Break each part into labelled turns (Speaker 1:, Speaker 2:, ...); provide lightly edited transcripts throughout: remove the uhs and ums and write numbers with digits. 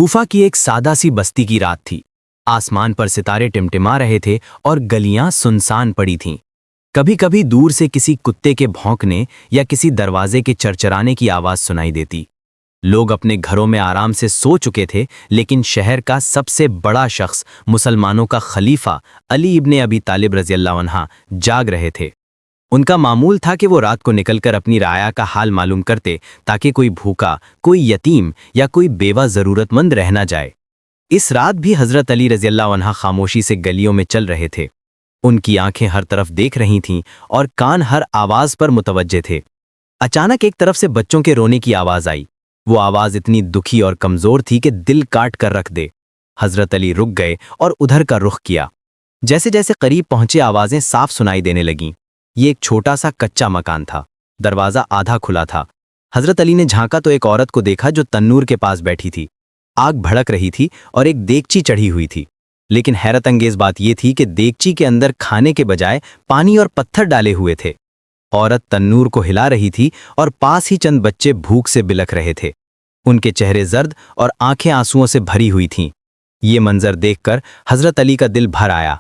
Speaker 1: کوفہ کی ایک سادہ سی بستی کی رات تھی۔ آسمان پر ستارے ٹمٹما رہے تھے اور گلیاں سنسان پڑی تھیں۔ کبھی کبھی دور سے کسی کتے کے بھونکنے یا کسی دروازے کے چرچرانے کی آواز سنائی دیتی۔ لوگ اپنے گھروں میں آرام سے سو چکے تھے، لیکن شہر کا سب سے بڑا شخص، مسلمانوں کا خلیفہ علی ابن ابی طالب رضی اللہ عنہ جاگ رہے تھے۔ ان کا معمول تھا کہ وہ رات کو نکل کر اپنی رعایا کا حال معلوم کرتے تاکہ کوئی بھوکا، کوئی یتیم یا کوئی بیوہ ضرورت مند رہ نہ جائے۔ اس رات بھی حضرت علی رضی اللہ عنہ خاموشی سے گلیوں میں چل رہے تھے۔ ان کی آنکھیں ہر طرف دیکھ رہی تھیں اور کان ہر آواز پر متوجہ تھے۔ اچانک ایک طرف سے بچوں کے رونے کی آواز آئی۔ وہ آواز اتنی دکھی اور کمزور تھی کہ دل کاٹ کر رکھ دے۔ حضرت علی رک گئے اور ادھر کا رخ کیا۔ جیسے جیسے قریب پہنچے آوازیں صاف سنائی دینے لگیں۔ یہ ایک چھوٹا سا کچا مکان تھا۔ دروازہ آدھا کھلا تھا۔ حضرت علی نے جھانکا تو ایک عورت کو دیکھا جو تنور کے پاس بیٹھی تھی۔ آگ بھڑک رہی تھی اور ایک دیگچی چڑھی ہوئی تھی، لیکن حیرت انگیز بات یہ تھی کہ دیگچی کے اندر کھانے کے بجائے پانی اور پتھر ڈالے ہوئے تھے۔ عورت تنور کو ہلا رہی تھی اور پاس ہی چند بچے بھوک سے بلک رہے تھے۔ ان کے چہرے زرد اور آنکھیں آنسوؤں سے بھری ہوئی تھیں۔ یہ منظر دیکھ کر حضرت علی کا دل بھر آیا۔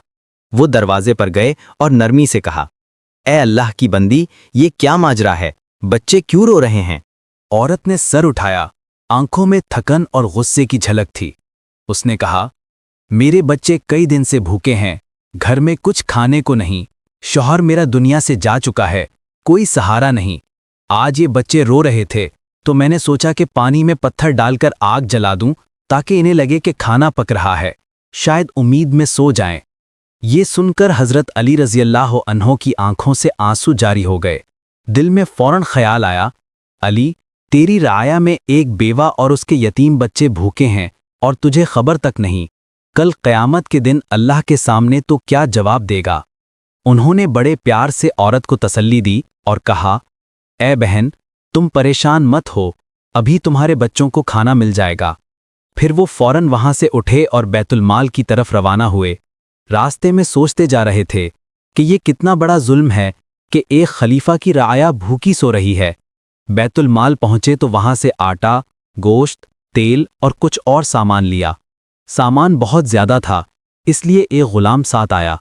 Speaker 1: وہ دروازے پر گئے اور نرمی سے کہا، اے اللہ کی بندی، یہ کیا ماجرا ہے؟ بچے کیوں رو رہے ہیں؟
Speaker 2: عورت نے سر اٹھایا، آنکھوں میں تھکن اور غصے کی جھلک تھی۔ اس نے کہا، میرے بچے کئی دن سے بھوکے ہیں، گھر میں کچھ کھانے کو نہیں، شوہر میرا دنیا سے جا چکا ہے، کوئی سہارا نہیں۔ آج یہ بچے رو رہے تھے تو میں نے سوچا کہ پانی میں پتھر ڈال کر آگ جلا دوں تاکہ انہیں لگے کہ کھانا پک رہا ہے، شاید امید میں سو جائیں۔ یہ سن کر حضرت علی رضی اللہ عنہ کی آنکھوں سے آنسو جاری ہو گئے۔ دل میں فوراً خیال آیا، علی، تیری رعایا میں ایک بیوہ اور اس کے یتیم بچے بھوکے ہیں اور تجھے خبر تک نہیں۔ کل قیامت کے دن اللہ کے سامنے تو کیا جواب دے گا؟ انہوں نے بڑے پیار سے عورت کو تسلی دی اور کہا، اے بہن، تم پریشان مت ہو، ابھی تمہارے بچوں کو کھانا مل جائے گا۔ پھر وہ فوراً وہاں سے اٹھے اور بیت المال کی طرف روانہ ہوئے۔ راستے میں سوچتے جا رہے تھے کہ یہ کتنا بڑا ظلم ہے کہ ایک خلیفہ کی رعایا بھوکی سو رہی ہے۔ بیت المال پہنچے تو وہاں سے آٹا، گوشت، تیل اور کچھ اور سامان لیا۔ سامان بہت زیادہ تھا، اس لیے ایک غلام ساتھ آیا۔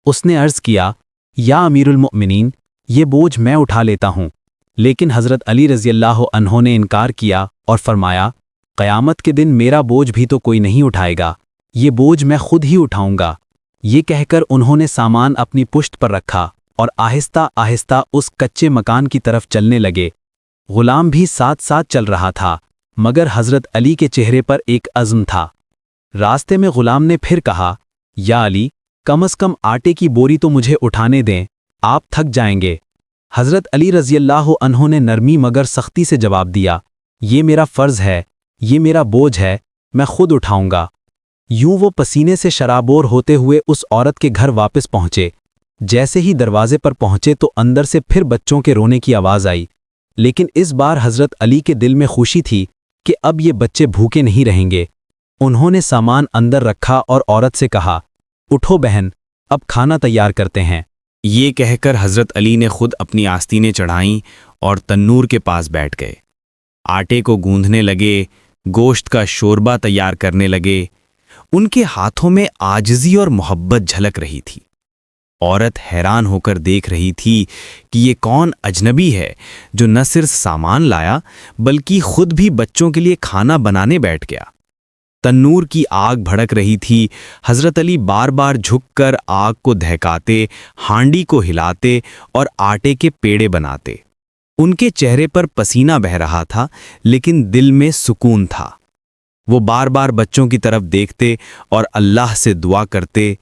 Speaker 2: اس نے عرض کیا، یا امیر المؤمنین، یہ بوجھ میں اٹھا لیتا ہوں۔ لیکن حضرت علی رضی اللہ عنہ نے انکار کیا اور فرمایا، قیامت کے دن میرا بوجھ بھی تو کوئی نہیں اٹھائے گا، یہ بوجھ میں خود ہی اٹھاؤں گا۔ یہ کہہ کر انہوں نے سامان اپنی پشت پر رکھا اور آہستہ آہستہ اس کچے مکان کی طرف چلنے لگے۔ غلام بھی ساتھ ساتھ چل رہا تھا، مگر حضرت علی کے چہرے پر ایک عزم تھا۔ راستے میں غلام نے پھر کہا، یا علی، کم از کم آٹے کی بوری تو مجھے اٹھانے دیں، آپ تھک جائیں گے۔ حضرت علی رضی اللہ عنہ نے نرمی مگر سختی سے جواب دیا، یہ میرا فرض ہے، یہ میرا بوجھ ہے، میں خود اٹھاؤں گا۔ یوں وہ پسینے سے شرابور ہوتے ہوئے اس عورت کے گھر واپس پہنچے۔ جیسے ہی دروازے پر پہنچے تو اندر سے پھر بچوں کے رونے کی آواز آئی، لیکن اس بار حضرت علی کے دل میں خوشی تھی کہ اب یہ بچے بھوکے نہیں رہیں گے۔ انہوں نے سامان اندر رکھا اور عورت سے کہا، اٹھو بہن، اب کھانا تیار کرتے ہیں۔
Speaker 1: یہ کہہ کر حضرت علی نے خود اپنی آستینیں چڑھائیں اور تنور کے پاس بیٹھ گئے۔ آٹے کو گوندھنے لگے، گوشت کا شوربہ تیار کرنے لگے۔ ان کے ہاتھوں میں عاجزی اور محبت جھلک رہی تھی۔ عورت حیران ہو کر دیکھ رہی تھی کہ یہ کون اجنبی ہے جو نہ صرف سامان لایا بلکہ خود بھی بچوں کے لیے کھانا بنانے بیٹھ گیا۔ تنور کی آگ بھڑک رہی تھی۔ حضرت علی بار بار جھک کر آگ کو دہکاتے، ہانڈی کو ہلاتے اور آٹے کے پیڑے بناتے۔ ان کے چہرے پر پسینہ بہہ رہا تھا، لیکن دل میں سکون تھا۔ وہ بار بار بچوں کی طرف دیکھتے اور اللہ سے دعا کرتے،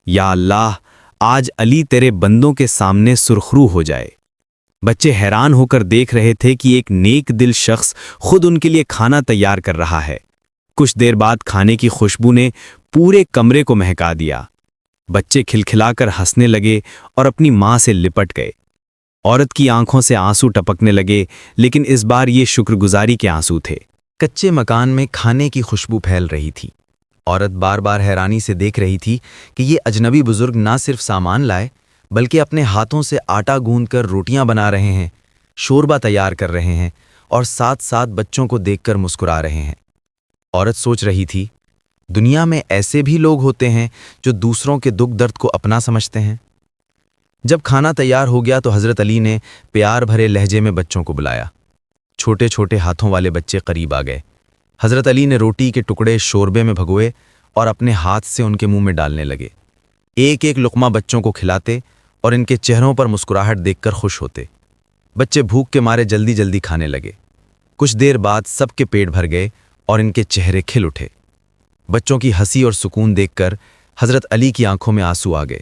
Speaker 1: یا اللہ، آج علی تیرے بندوں کے سامنے سرخرو ہو جائے۔ بچے حیران ہو کر دیکھ رہے تھے کہ ایک نیک دل شخص خود ان کے لیے کھانا تیار کر رہا ہے۔ کچھ دیر بعد کھانے کی خوشبو نے پورے کمرے کو مہکا دیا۔ بچے کھلکھلا کر ہنسنے لگے اور اپنی ماں سے لپٹ گئے۔ عورت کی آنکھوں سے آنسو ٹپکنے لگے، لیکن اس بار یہ شکر گزاری کے آنسو تھے۔
Speaker 3: کچے مکان میں کھانے کی خوشبو پھیل رہی تھی۔ عورت بار بار حیرانی سے دیکھ رہی تھی کہ یہ اجنبی بزرگ نہ صرف سامان لائے بلکہ اپنے ہاتھوں سے آٹا گوندھ کر روٹیاں بنا رہے ہیں، شوربہ تیار کر رہے ہیں اور ساتھ ساتھ بچوں کو دیکھ کر مسکرا رہے ہیں۔ عورت سوچ رہی تھی، دنیا میں ایسے بھی لوگ ہوتے ہیں جو دوسروں کے دکھ درد کو اپنا سمجھتے ہیں۔ جب کھانا تیار ہو گیا تو حضرت علی نے پیار بھرے لہجے میں بچوں کو بلایا۔ چھوٹے چھوٹے ہاتھوں والے بچے قریب آ گئے۔ حضرت علی نے روٹی کے ٹکڑے شوربے میں بھگوئے اور اپنے ہاتھ سے ان کے منہ میں ڈالنے لگے۔ ایک ایک لقمہ بچوں کو کھلاتے اور ان کے چہروں پر مسکراہٹ دیکھ کر خوش ہوتے۔ بچے بھوک کے مارے جلدی جلدی کھانے لگے۔ کچھ دیر بعد سب کے پیٹ بھر گئے اور ان کے چہرے کھل اٹھے۔ بچوں کی ہنسی اور سکون دیکھ کر حضرت علی کی آنکھوں میں آنسو آ گئے۔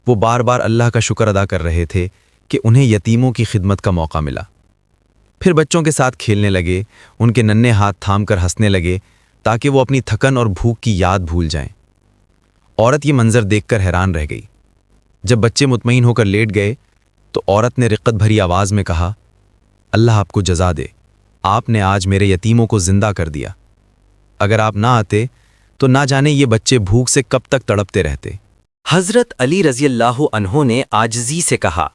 Speaker 3: وہ بار بار اللہ کا شکر ادا کر رہے تھے کہ انہیں یتیموں کی خدمت کا موقع ملا۔ پھر بچوں کے ساتھ کھیلنے لگے، ان کے ننھے ہاتھ تھام کر ہنسنے لگے تاکہ وہ اپنی تھکن اور بھوک کی یاد بھول جائیں۔ عورت یہ منظر دیکھ کر حیران رہ گئی۔ جب بچے مطمئن ہو کر لیٹ گئے تو عورت نے رقت بھری آواز میں کہا، اللہ آپ کو جزا دے، آپ نے آج میرے یتیموں کو زندہ کر دیا۔ اگر آپ نہ آتے تو نہ جانے یہ بچے بھوک سے کب تک تڑپتے رہتے۔
Speaker 1: حضرت علی رضی اللہ عنہ نے عاجزی سے کہا،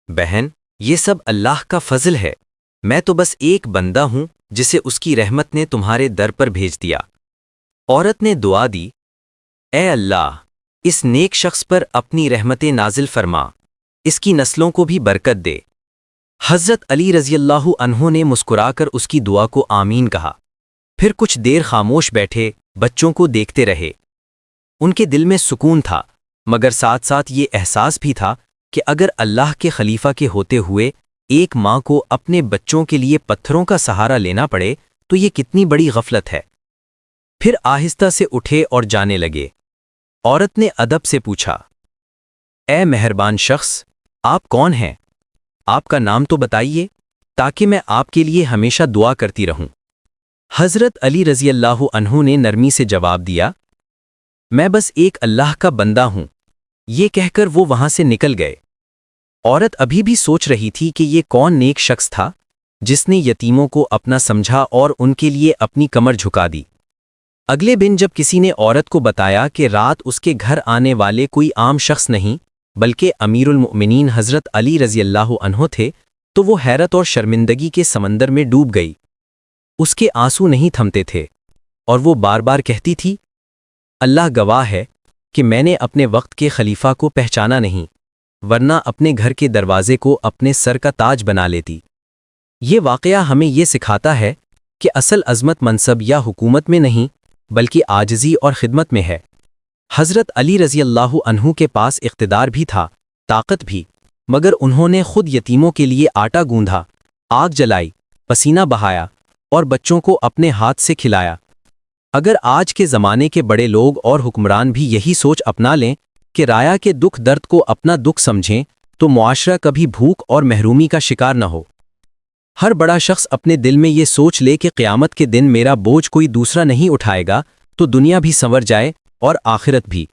Speaker 1: بہن، یہ سب اللہ کا فضل ہے، میں تو بس ایک بندہ ہوں جسے اس کی رحمت نے تمہارے در پر بھیج دیا۔ عورت نے دعا دی، اے اللہ، اس نیک شخص پر اپنی رحمتیں نازل فرما، اس کی نسلوں کو بھی برکت دے۔ حضرت علی رضی اللہ عنہ نے مسکرا کر اس کی دعا کو آمین کہا۔ پھر کچھ دیر خاموش بیٹھے بچوں کو دیکھتے رہے۔ ان کے دل میں سکون تھا، مگر ساتھ ساتھ یہ احساس بھی تھا کہ اگر اللہ کے خلیفہ کے ہوتے ہوئے ایک ماں کو اپنے بچوں کے لیے پتھروں کا سہارا لینا پڑے تو یہ کتنی بڑی غفلت ہے۔ پھر آہستہ سے اٹھے اور جانے لگے۔ عورت نے ادب سے پوچھا، اے مہربان شخص، آپ کون ہیں؟ آپ کا نام تو بتائیے تاکہ میں آپ کے لیے ہمیشہ دعا کرتی رہوں۔ حضرت علی رضی اللہ عنہ نے نرمی سے جواب دیا، میں بس ایک اللہ کا بندہ ہوں۔ یہ کہہ کر وہ وہاں سے نکل گئے۔ عورت ابھی بھی سوچ رہی تھی کہ یہ کون نیک شخص تھا جس نے یتیموں کو اپنا سمجھا اور ان کے لیے اپنی کمر جھکا دی۔ اگلے دن جب کسی نے عورت کو بتایا کہ رات اس کے گھر آنے والے کوئی عام شخص نہیں بلکہ امیر المؤمنین حضرت علی رضی اللہ عنہ تھے تو وہ حیرت اور شرمندگی کے سمندر میں ڈوب گئی۔ اس کے آنسو نہیں تھمتے تھے اور وہ بار بار کہتی تھی، اللہ گواہ ہے کہ میں نے اپنے وقت کے خلیفہ کو پہچانا نہیں، ورنہ اپنے گھر کے دروازے کو اپنے سر کا تاج بنا لیتی۔ یہ واقعہ ہمیں یہ سکھاتا ہے کہ اصل عظمت منصب یا حکومت میں نہیں بلکہ عاجزی اور خدمت میں ہے۔ حضرت علی رضی اللہ عنہ کے پاس اقتدار بھی تھا، طاقت بھی، مگر انہوں نے خود یتیموں کے لیے آٹا گوندھا، آگ جلائی، پسینہ بہایا اور بچوں کو اپنے ہاتھ سے کھلایا۔ اگر آج کے زمانے کے بڑے لوگ اور حکمران بھی یہی سوچ اپنا لیں کہ رعایا کے دکھ درد کو اپنا دکھ سمجھیں تو معاشرہ کبھی بھوک اور محرومی کا شکار نہ ہو۔ ہر بڑا شخص اپنے دل میں یہ سوچ لے کہ قیامت کے دن میرا بوجھ کوئی دوسرا نہیں اٹھائے گا تو دنیا بھی سنور جائے اور آخرت بھی۔